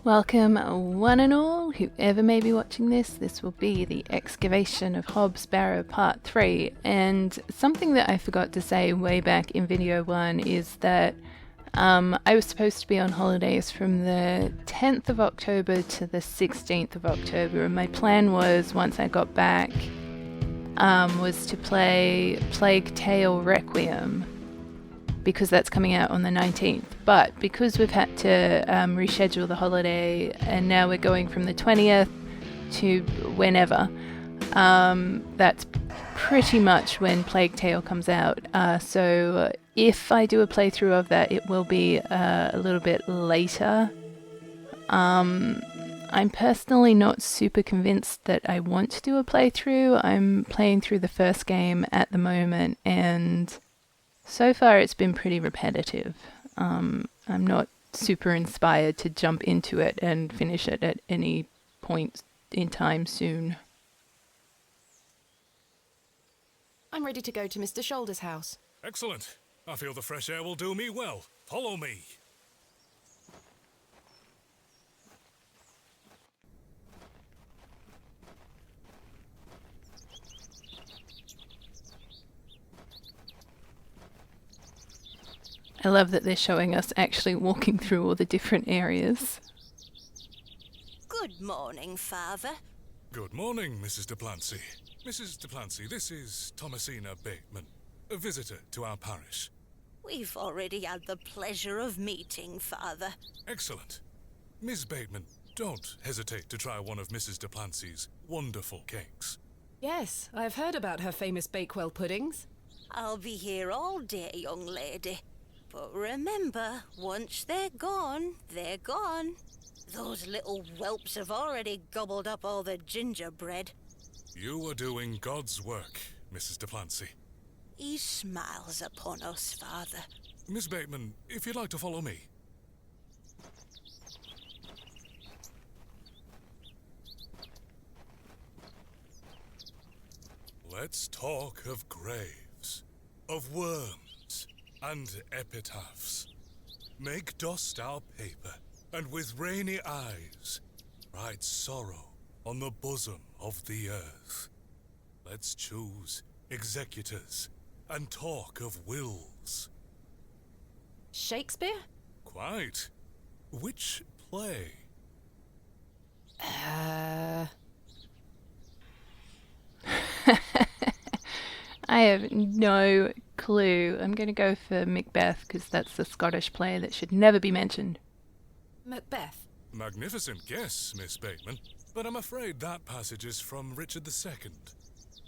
Welcome, one and all, whoever may be watching this. This will be the Excavation of Hobbs Barrow Part 3. And something that I forgot to say way back in video 1 is that I was supposed to be on holidays from the 10th of October to the 16th of October. And my plan was, once I got back, was to play Plague Tale Requiem, because that's coming out on the 19th. But because we've had to reschedule the holiday and now we're going from the 20th to whenever, that's pretty much when Plague Tale comes out. So if I do a playthrough of that, it will be a little bit later. I'm personally not super convinced that I want to do a playthrough. I'm playing through the first game at the moment, and so far it's been pretty repetitive. I'm not super inspired to jump into it and finish it at any point in time soon. I'm ready to go to Mr. Shoulder's house. Excellent. I feel the fresh air will do me well. Follow me. I love that they're showing us actually walking through all the different areas. Good morning, Father. Good morning, Mrs. Duplancy. Mrs. Duplancy, this is Thomasina Bateman, a visitor to our parish. We've already had the pleasure of meeting, Father. Excellent. Miss Bateman, don't hesitate to try one of Mrs. Duplancy's wonderful cakes. Yes, I've heard about her famous Bakewell puddings. I'll be here all day, young lady. But remember, once they're gone, they're gone. Those little whelps have already gobbled up all the gingerbread. You are doing God's work, Mrs. Duplancy. He smiles upon us, Father. Miss Bateman, if you'd like to follow me. Let's talk of graves, of worms, and epitaphs. Make dust our paper, and with rainy eyes write sorrow on the bosom of the earth. Let's choose executors and talk of wills. Shakespeare? Quite. Which play? I have no clue. I'm going to go for Macbeth because that's the Scottish play that should never be mentioned. Macbeth? Magnificent guess, Miss Bateman, but I'm afraid that passage is from Richard II.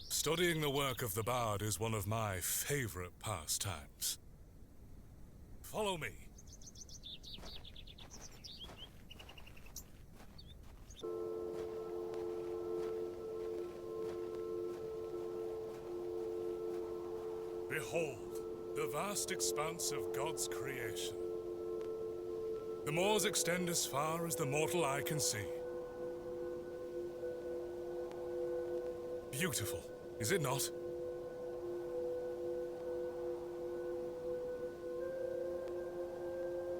Studying the work of the bard is one of my favourite pastimes. Follow me. Behold, the vast expanse of God's creation. The moors extend as far as the mortal eye can see. Beautiful, is it not?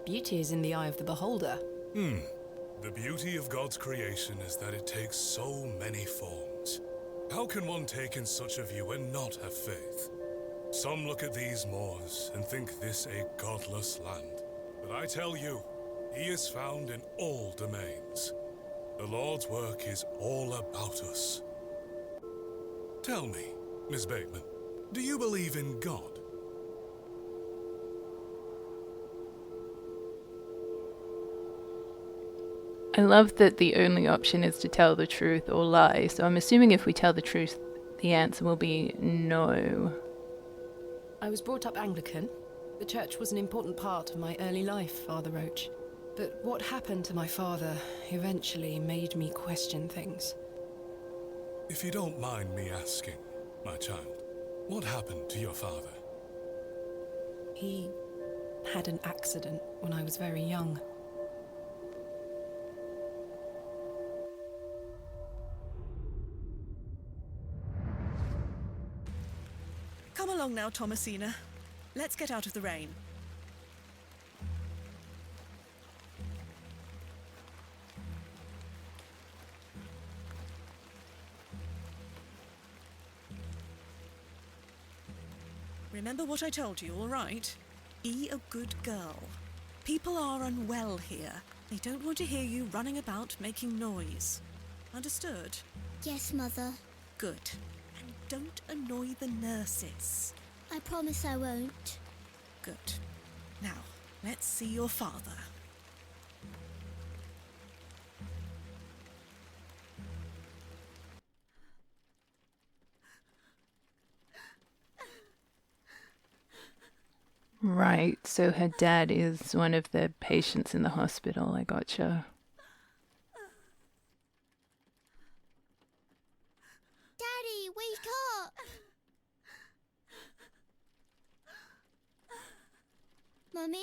Beauty is in the eye of the beholder. The beauty of God's creation is that it takes so many forms. How can one take in such a view and not have faith? Some look at these moors and think this a godless land. But I tell you, he is found in all domains. The Lord's work is all about us. Tell me, Miss Bateman, do you believe in God? I love that the only option is to tell the truth or lie, so I'm assuming if we tell the truth, the answer will be no. I was brought up Anglican. The church was an important part of my early life, Father Roach. But what happened to my father eventually made me question things. If you don't mind me asking, my child, what happened to your father? He had an accident when I was very young. Come along now, Thomasina. Let's get out of the rain. Remember what I told you, all right? Be a good girl. People are unwell here. They don't want to hear you running about making noise. Understood? Yes, Mother. Good. And don't annoy the nurses. I promise I won't. Good. Now, let's see your father. Right, so her dad is one of the patients in the hospital. I gotcha. Daddy, wake up! Mummy?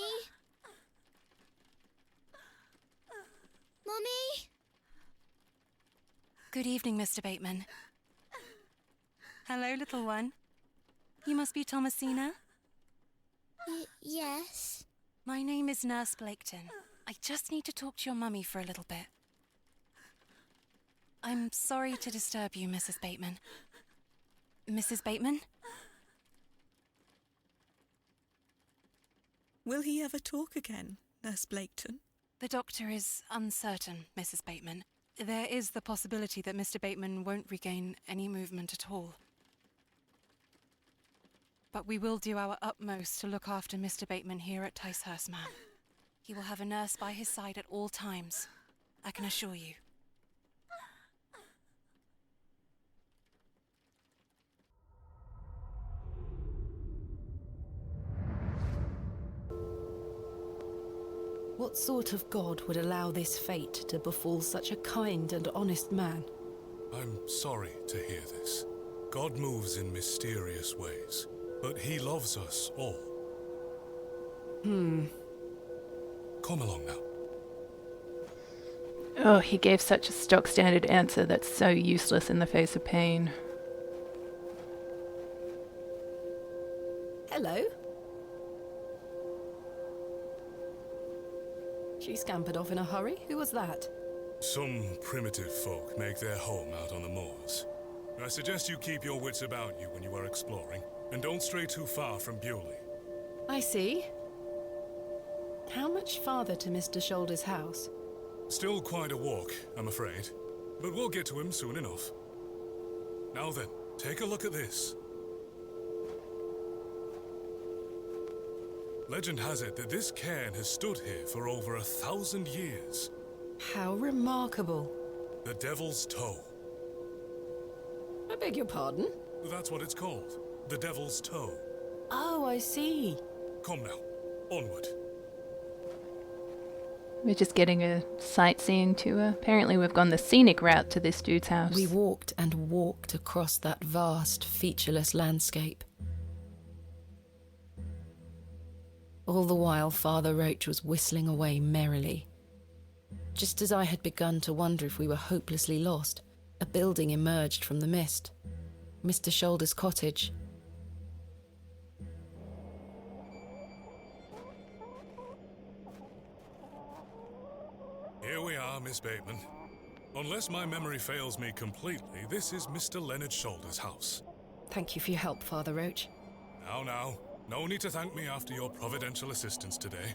Mummy? Good evening, Mr. Bateman. Hello, little one. You must be Thomasina? Yes. My name is Nurse Blaketon. I just need to talk to your mummy for a little bit. I'm sorry to disturb you, Mrs. Bateman. Mrs. Bateman? Will he ever talk again, Nurse Blaketon? The doctor is uncertain, Mrs. Bateman. There is the possibility that Mr. Bateman won't regain any movement at all. But we will do our utmost to look after Mr. Bateman here at Ticehurst, ma'am. He will have a nurse by his side at all times, I can assure you. What sort of god would allow this fate to befall such a kind and honest man? I'm sorry to hear this. God moves in mysterious ways, but he loves us all. Come along now. Oh, he gave such a stock standard answer that's so useless in the face of pain. Hello? She scampered off in a hurry. Who was that? Some primitive folk make their home out on the moors. I suggest you keep your wits about you when you are exploring, and don't stray too far from Bewley. I see. How much farther to Mr. Shoulder's house? Still quite a walk, I'm afraid, but we'll get to him soon enough. Now then, take a look at this. Legend has it that this cairn has stood here for over 1,000 years. How remarkable. The Devil's Toe. I beg your pardon? That's what it's called. The Devil's Toe. Oh, I see. Come now, onward. We're just getting a sightseeing tour. Apparently we've gone the scenic route to this dude's house. We walked and walked across that vast, featureless landscape. All the while, Father Roach was whistling away merrily. Just as I had begun to wonder if we were hopelessly lost, a building emerged from the mist. Mr. Shoulder's cottage. Here we are, Miss Bateman. Unless my memory fails me completely, this is Mr. Leonard Shoulder's house. Thank you for your help, Father Roach. Now, no need to thank me after your providential assistance today.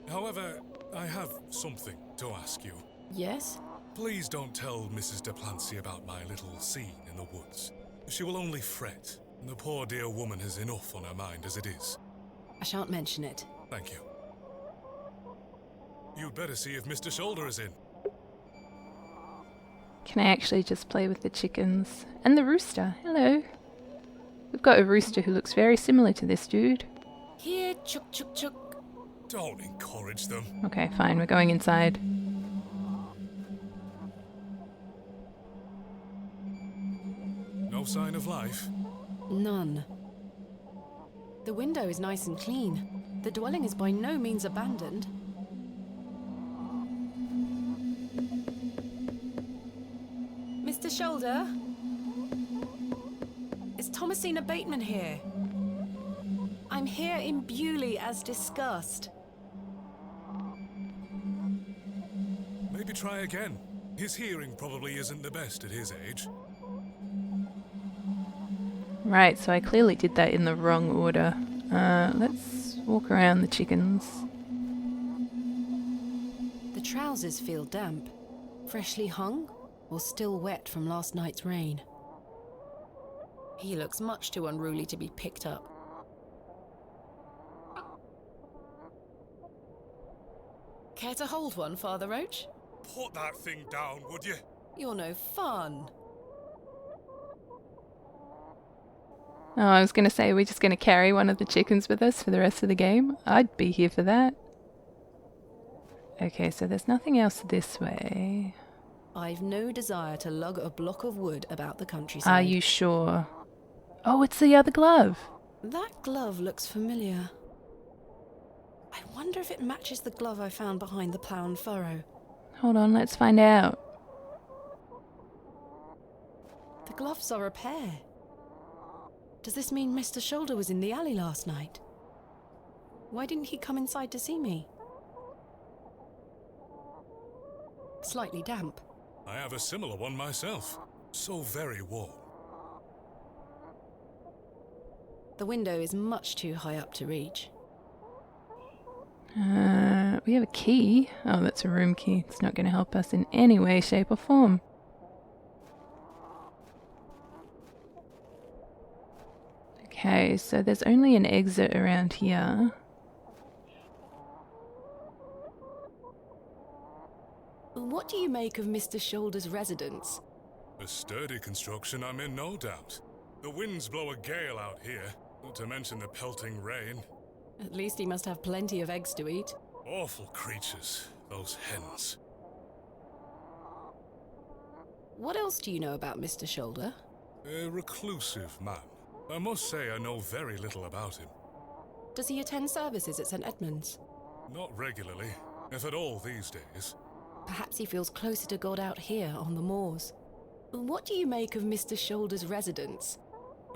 However, I have something to ask you. Yes? Please don't tell Mrs. Duplancy about my little scene in the woods. She will only fret, and the poor dear woman has enough on her mind as it is. I shan't mention it. Thank you. You'd better see if Mr. Shoulder is in. Can I actually just play with the chickens? And the rooster. Hello. We've got a rooster who looks very similar to this dude. Here, chuk chuk chuk. Don't encourage them. Okay, fine. We're going inside. No sign of life? None. The window is nice and clean. The dwelling is by no means abandoned. Mr. Shoulder? Is Thomasina Bateman here? I'm here in Bewley as discussed. Maybe try again. His hearing probably isn't the best at his age. Right, so I clearly did that in the wrong order. Let's walk around the chickens. The trousers feel damp. Freshly hung, or still wet from last night's rain. He looks much too unruly to be picked up. Care to hold one, Father Roach? Put that thing down, would you? You're no fun. Oh, I was going to say, we're just going to carry one of the chickens with us for the rest of the game. I'd be here for that. Okay, so there's nothing else this way. I've no desire to lug a block of wood about the countryside. Are you sure? Oh, it's the other glove. That glove looks familiar. I wonder if it matches the glove I found behind the plough and furrow. Hold on, let's find out. The gloves are a pair. Does this mean Mr. Shoulder was in the alley last night? Why didn't he come inside to see me? Slightly damp. I have a similar one myself. So very warm. The window is much too high up to reach. We have a key. Oh, that's a room key. It's not going to help us in any way, shape or form. Okay, so there's only an exit around here. What do you make of Mr. Shoulder's residence? A sturdy construction, I'm in no doubt. The winds blow a gale out here, not to mention the pelting rain. At least he must have plenty of eggs to eat. Awful creatures, those hens. What else do you know about Mr. Shoulder? A reclusive man. I must say I know very little about him. Does he attend services at St. Edmund's? Not regularly, if at all these days. Perhaps he feels closer to God out here on the moors. What do you make of Mr. Shoulder's residence?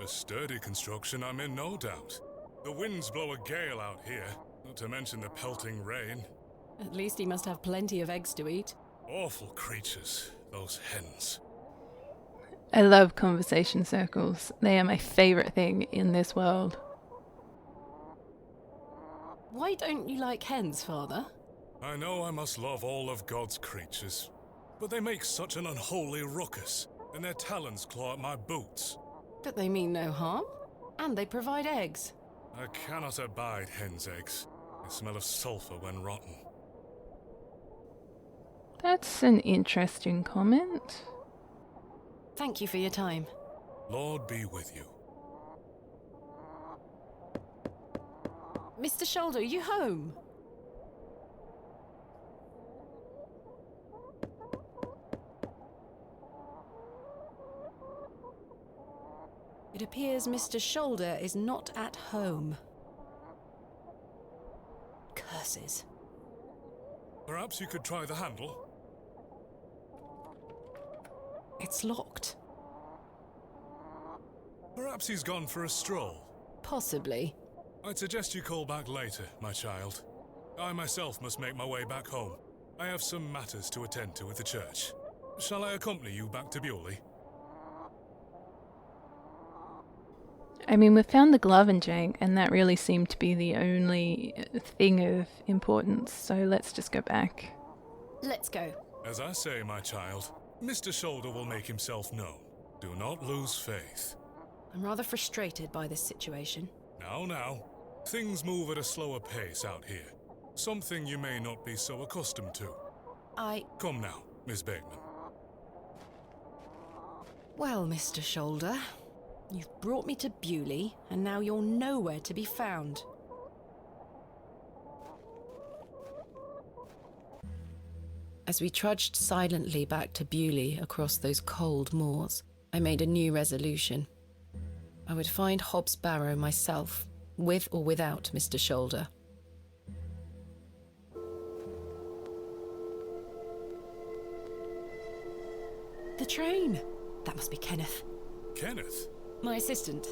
A sturdy construction, I'm in no doubt. The winds blow a gale out here, not to mention the pelting rain. At least he must have plenty of eggs to eat. Awful creatures, those hens. I love conversation circles. They are my favorite thing in this world. Why don't you like hens, Father? I know I must love all of God's creatures, but they make such an unholy ruckus, and their talons claw at my boots. But they mean no harm, and they provide eggs. I cannot abide hens' eggs. They smell of sulphur when rotten. That's an interesting comment. Thank you for your time. Lord be with you. Mr. Shoulder, are you home? It appears Mr. Shoulder is not at home. Curses. Perhaps you could try the handle? It's locked. Perhaps he's gone for a stroll. Possibly. I'd suggest you call back later, my child. I myself must make my way back home. I have some matters to attend to at the church. Shall I accompany you back to Bewley? I mean, we've found the glove and jank, and that really seemed to be the only thing of importance, so let's just go back. Let's go. As I say, my child, Mr. Shoulder will make himself known. Do not lose faith. I'm rather frustrated by this situation. Now. Things move at a slower pace out here. Something you may not be so accustomed to. Come now, Miss Bateman. Well, Mr. Shoulder, you've brought me to Bewley, and now you're nowhere to be found. As we trudged silently back to Bewley across those cold moors, I made a new resolution. I would find Hobbs Barrow myself, with or without Mr. Shoulder. The train! That must be Kenneth. Kenneth? My assistant.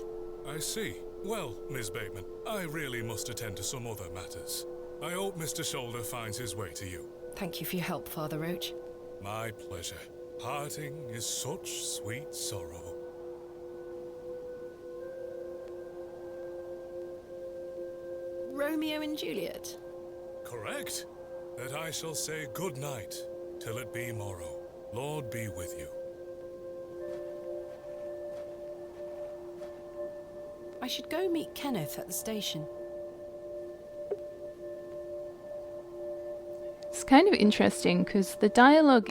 I see. Well, Miss Bateman, I really must attend to some other matters. I hope Mr. Shoulder finds his way to you. Thank you for your help, Father Roach. My pleasure. Parting is such sweet sorrow. Romeo and Juliet? Correct. That I shall say good night, till it be morrow. Lord be with you. I should go meet Kenneth at the station. It's kind of interesting because the dialogue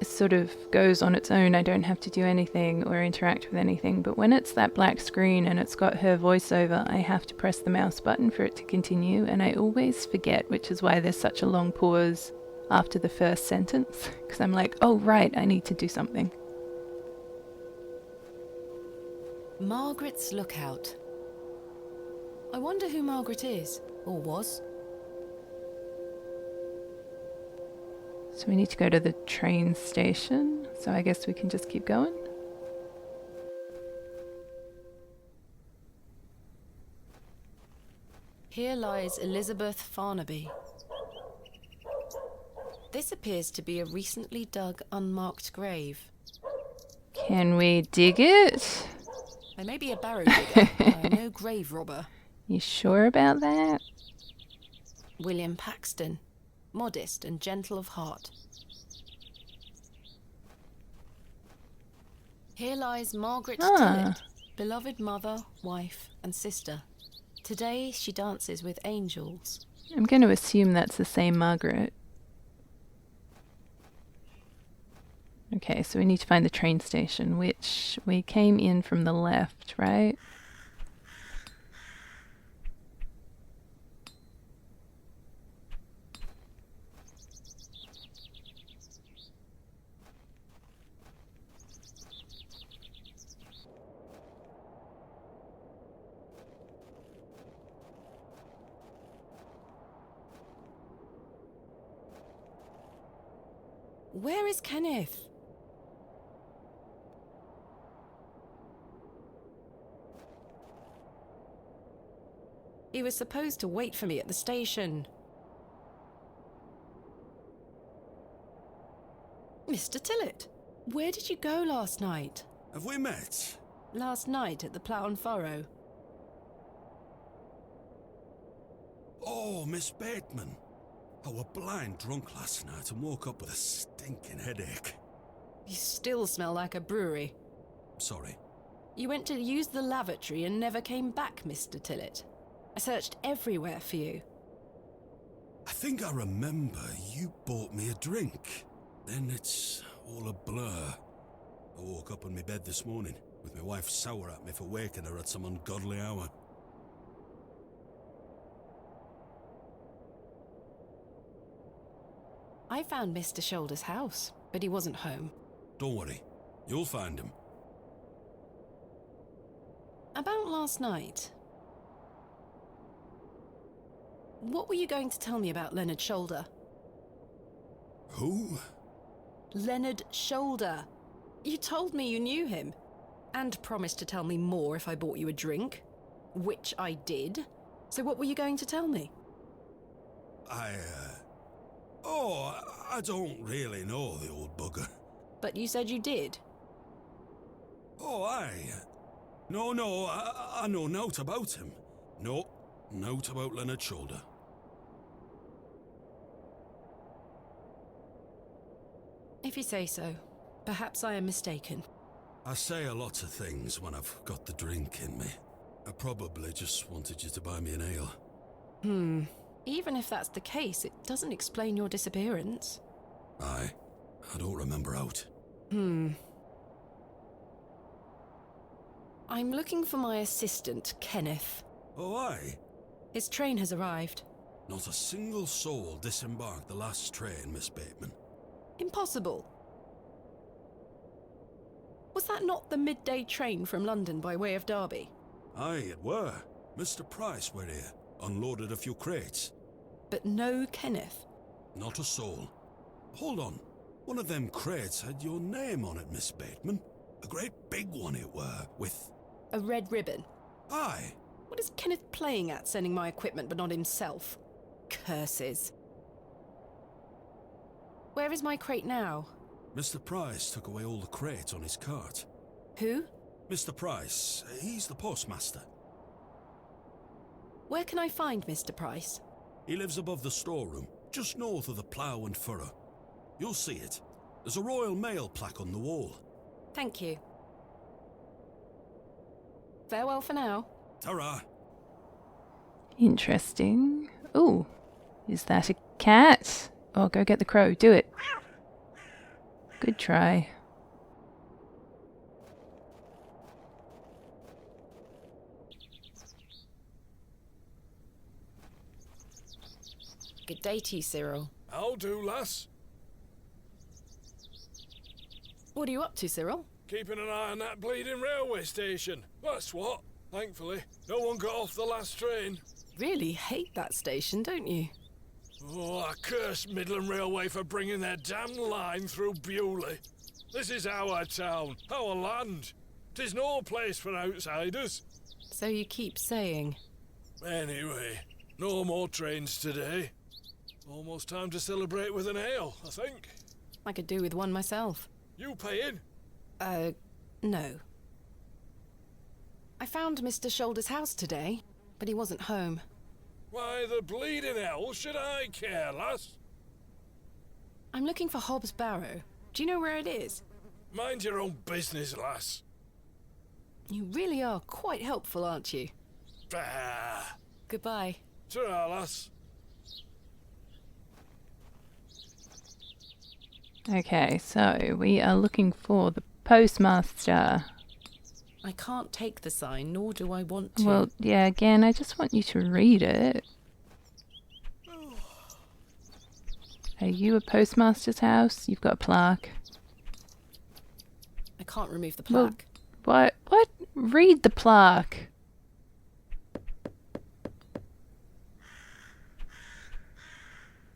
sort of goes on its own. I don't have to do anything or interact with anything, but when it's that black screen and it's got her voiceover, I have to press the mouse button for it to continue, and I always forget, which is why there's such a long pause after the first sentence, because I'm like, oh right, I need to do something. Margaret's Lookout. I wonder who Margaret is, or was. So we need to go to the train station, so I guess we can just keep going. Here lies Elizabeth Farnaby. This appears to be a recently dug, unmarked grave. Can we dig it? I may be a barrow digger, but I'm no grave robber. You sure about that? William Paxton. Modest and gentle of heart. Here lies Margaret Tillett, beloved mother, wife, and sister. Today she dances with angels. I'm going to assume that's the same Margaret. Okay, so we need to find the train station, which we came in from the left, right? Where is Kenneth? He was supposed to wait for me at the station. Mr. Tillett, where did you go last night? Have we met? Last night at the Plough and Furrow. Oh, Miss Bateman. I were blind drunk last night and woke up with a stinking headache. You still smell like a brewery. Sorry. You went to use the lavatory and never came back, Mr. Tillett. I searched everywhere for you. I think I remember you bought me a drink. Then it's all a blur. I woke up in my bed this morning with my wife sour at me for waking her at some ungodly hour. I found Mr. Shoulder's house, but he wasn't home. Don't worry. You'll find him. About last night. What were you going to tell me about Leonard Shoulder? Who? Leonard Shoulder. You told me you knew him, and promised to tell me more if I bought you a drink, which I did. So what were you going to tell me? I don't really know the old bugger. But you said you did. Oh, aye. No, I know naught about him. No, naught about Leonard Shoulder. If you say so, perhaps I am mistaken. I say a lot of things when I've got the drink in me. I probably just wanted you to buy me an ale. Even if that's the case, it doesn't explain your disappearance. Aye, I don't remember out. I'm looking for my assistant, Kenneth. Oh, aye. His train has arrived. Not a single soul disembarked the last train, Miss Bateman. Impossible. Was that not the midday train from London by way of Derby? Aye, it were. Mr. Price were here, unloaded a few crates. But no Kenneth. Not a soul. Hold on. One of them crates had your name on it, Miss Bateman. A great big one it were, with... A red ribbon. Aye. What is Kenneth playing at, sending my equipment but not himself? Curses. Where is my crate now? Mr. Price took away all the crates on his cart. Who? Mr. Price, he's the postmaster. Where can I find Mr. Price? He lives above the storeroom, just north of the plough and furrow. You'll see it. There's a Royal Mail plaque on the wall. Thank you. Farewell for now. Ta-ra! Interesting. Ooh, is that a cat? Oh, go get the crow. Do it. Good try. Good day to you, Cyril. How do, lass? What are you up to, Cyril? Keeping an eye on that bleeding railway station. That's what. Thankfully, no one got off the last train. Really hate that station, don't you? Oh, I curse Midland Railway for bringing their damn line through Bewley. This is our town, our land. 'Tis no place for outsiders. So you keep saying. Anyway, no more trains today. Almost time to celebrate with an ale, I think. I could do with one myself. You paying? No. I found Mr. Shoulder's house today, but he wasn't home. Why the bleeding hell should I care, lass? I'm looking for Hobbs Barrow. Do you know where it is? Mind your own business, lass. You really are quite helpful, aren't you? Bah! Goodbye. Ta-ra, lass. Okay, so we are looking for the postmaster. I can't take the sign, nor do I want to. Well, yeah, again, I just want you to read it. Are you a postmaster's house? You've got a plaque. I can't remove the Well, plaque. What? Read the plaque.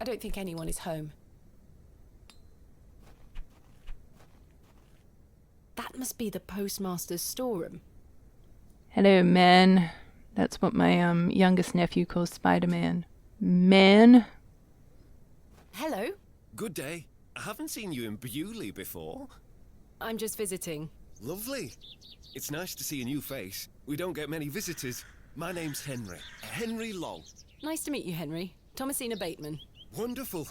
I don't think anyone is home. That must be the postmaster's storeroom. Hello, man. That's what my youngest nephew calls Spider-Man. Man. Hello. Good day. I haven't seen you in Bewley before. I'm just visiting. Lovely. It's nice to see a new face. We don't get many visitors. My name's Henry. Henry Long. Nice to meet you, Henry. Thomasina Bateman. Wonderful.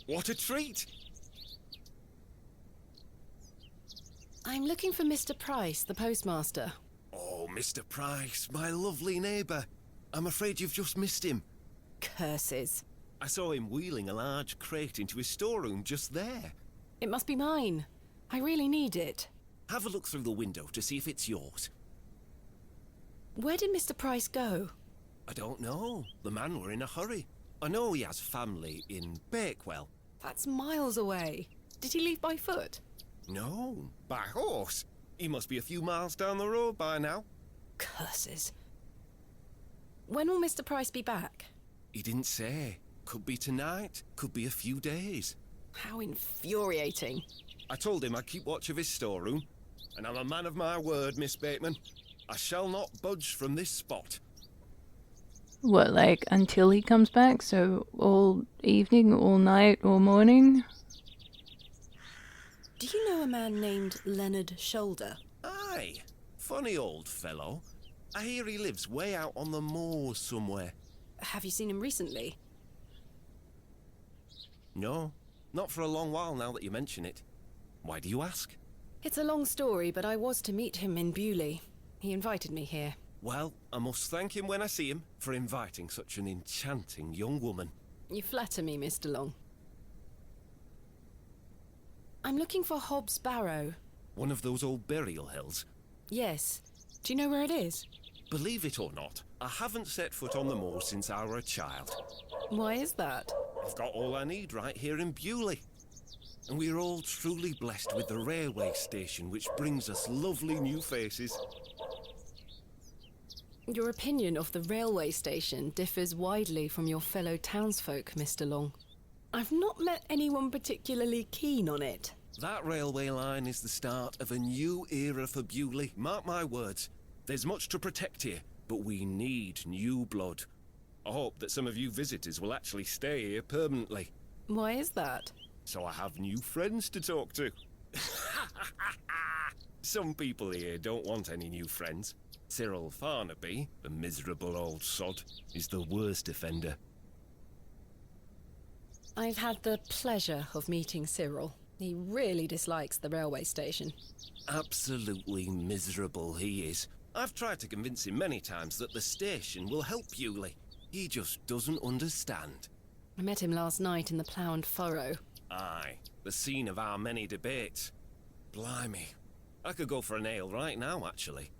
What a treat. I'm looking for Mr. Price, the postmaster. Oh, Mr. Price, my lovely neighbour. I'm afraid you've just missed him. Curses. I saw him wheeling a large crate into his storeroom just there. It must be mine. I really need it. Have a look through the window to see if it's yours. Where did Mr. Price go? I don't know. The man were in a hurry. I know he has family in Bakewell. That's miles away. Did he leave by foot? No, by horse. He must be a few miles down the road by now. Curses. When will Mr. Price be back? He didn't say. Could be tonight, could be a few days. How infuriating. I told him I'd keep watch of his storeroom, and I'm a man of my word, Miss Bateman. I shall not budge from this spot. What, like until he comes back? So all evening, all night, all morning? Do you know a man named Leonard Shoulder? Aye, funny old fellow. I hear he lives way out on the moors somewhere. Have you seen him recently? No, not for a long while now that you mention it. Why do you ask? It's a long story, but I was to meet him in Bewley. He invited me here. Well, I must thank him when I see him for inviting such an enchanting young woman. You flatter me, Mr. Long. I'm looking for Hobbs Barrow. One of those old burial hills. Yes. Do you know where it is? Believe it or not, I haven't set foot on the moor since I were a child. Why is that? I've got all I need right here in Bewley. And we're all truly blessed with the railway station, which brings us lovely new faces. Your opinion of the railway station differs widely from your fellow townsfolk, Mr. Long. I've not met anyone particularly keen on it. That railway line is the start of a new era for Bewley. Mark my words. There's much to protect here, but we need new blood. I hope that some of you visitors will actually stay here permanently. Why is that? So I have new friends to talk to. Some people here don't want any new friends. Cyril Farnaby, the miserable old sod, is the worst offender. I've had the pleasure of meeting Cyril. He really dislikes the railway station. Absolutely miserable he is. I've tried to convince him many times that the station will help Bewley. He just doesn't understand. I met him last night in the Plough and Furrow. Aye, the scene of our many debates. Blimey. I could go for an ale right now, actually.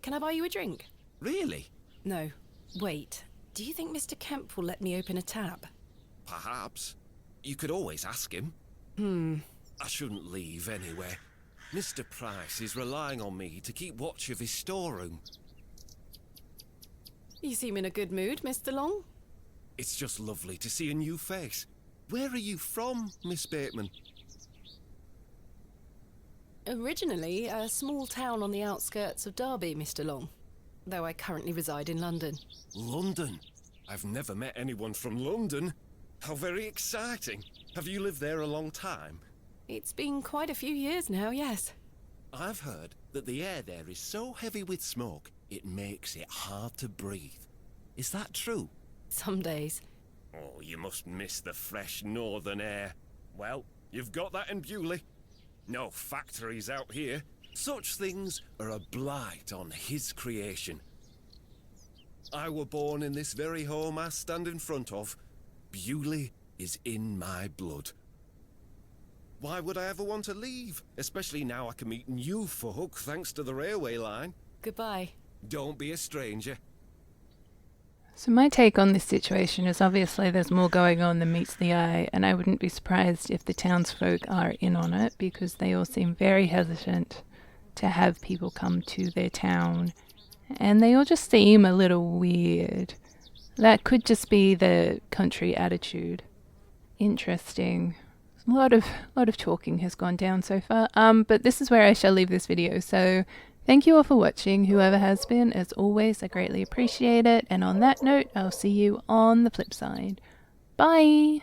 Can I buy you a drink? Really? No. Wait. Do you think Mr. Kemp will let me open a tab? Perhaps. You could always ask him. I shouldn't leave anyway. Mr. Price is relying on me to keep watch of his storeroom. You seem in a good mood, Mr. Long. It's just lovely to see a new face. Where are you from, Miss Bateman? Originally, a small town on the outskirts of Derby, Mr. Long. Though I currently reside in London. London? I've never met anyone from London. How very exciting. Have you lived there a long time? It's been quite a few years now, yes. I've heard that the air there is so heavy with smoke, it makes it hard to breathe. Is that true? Some days. Oh, you must miss the fresh northern air. Well, you've got that in Bewley. No factories out here. Such things are a blight on his creation. I were born in this very home I stand in front of. Bewley is in my blood. Why would I ever want to leave? Especially now I can meet new folk thanks to the railway line. Goodbye. Don't be a stranger. So my take on this situation is obviously there's more going on than meets the eye, and I wouldn't be surprised if the townsfolk are in on it because they all seem very hesitant to have people come to their town, and they all just seem a little weird. That could just be the country attitude. Interesting. A lot of talking has gone down so far, but this is where I shall leave this video. So thank you all for watching, whoever has been. As always, I greatly appreciate it, and on that note, I'll see you on the flip side. Bye!